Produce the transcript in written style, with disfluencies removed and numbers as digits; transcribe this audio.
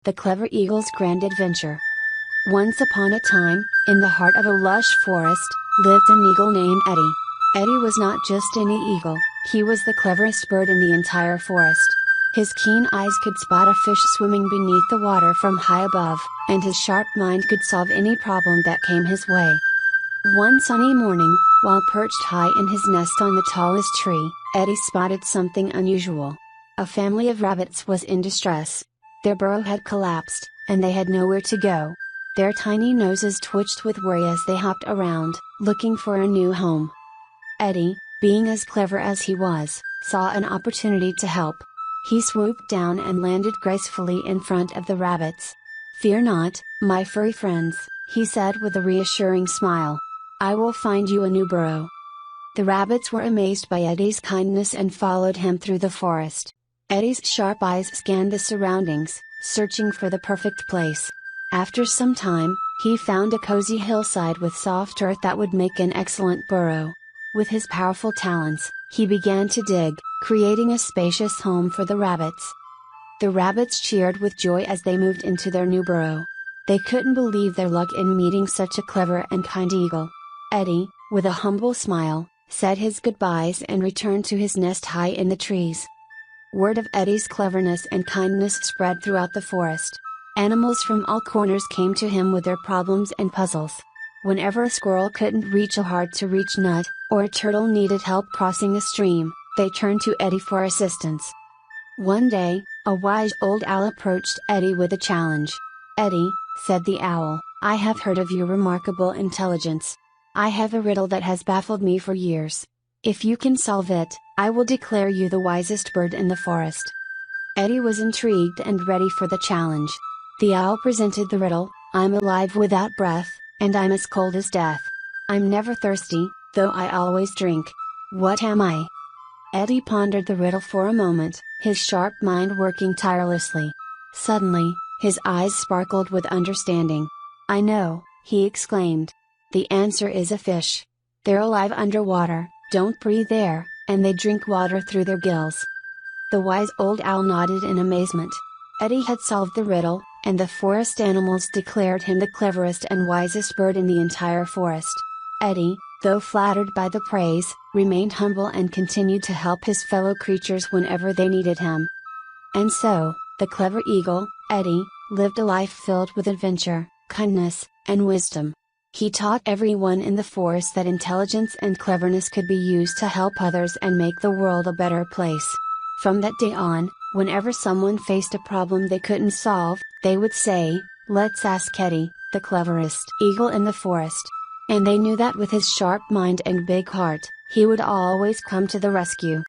The Clever Eagle's Grand Adventure. Once upon a time, in the heart of a lush forest, lived an eagle named Eddie. Eddie was not just any eagle, he was the cleverest bird in the entire forest. His keen eyes could spot a fish swimming beneath the water from high above, and his sharp mind could solve any problem that came his way. One sunny morning, while perched high in his nest on the tallest tree, Eddie spotted something unusual. A family of rabbits was in distress. Their burrow had collapsed, and they had nowhere to go. Their tiny noses twitched with worry as they hopped around, looking for a new home. Eddie, being as clever as he was, saw an opportunity to help. He swooped down and landed gracefully in front of the rabbits. "Fear not, my furry friends," he said with a reassuring smile. "I will find you a new burrow." The rabbits were amazed by Eddie's kindness and followed him through the forest. Eddie's sharp eyes scanned the surroundings, searching for the perfect place. After some time, he found a cozy hillside with soft earth that would make an excellent burrow. With his powerful talents, he began to dig, creating a spacious home for the rabbits. The rabbits cheered with joy as they moved into their new burrow. They couldn't believe their luck in meeting such a clever and kind eagle. Eddie, with a humble smile, said his goodbyes and returned to his nest high in the trees. Word of Eddie's cleverness and kindness spread throughout the forest. Animals from all corners came to him with their problems and puzzles. Whenever a squirrel couldn't reach a hard-to-reach nut, or a turtle needed help crossing a stream, they turned to Eddie for assistance. One day, a wise old owl approached Eddie with a challenge. "Eddie," said the owl, "I have heard of your remarkable intelligence. I have a riddle that has baffled me for years. If you can solve it, I will declare you the wisest bird in the forest." Eddie was intrigued and ready for the challenge. The owl presented the riddle: "I'm alive without breath, and I'm as cold as death. I'm never thirsty, though I always drink. What am I?" Eddie pondered the riddle for a moment, his sharp mind working tirelessly. Suddenly, his eyes sparkled with understanding. "I know," he exclaimed. "The answer is a fish. They're alive underwater, don't breathe air, and they drink water through their gills." The wise old owl nodded in amazement. Eddie had solved the riddle, and the forest animals declared him the cleverest and wisest bird in the entire forest. Eddie, though flattered by the praise, remained humble and continued to help his fellow creatures whenever they needed him. And so, the clever eagle, Eddie, lived a life filled with adventure, kindness, and wisdom. He taught everyone in the forest that intelligence and cleverness could be used to help others and make the world a better place. From that day on, whenever someone faced a problem they couldn't solve, they would say, "Let's ask Eddie, the cleverest eagle in the forest." And they knew that with his sharp mind and big heart, he would always come to the rescue.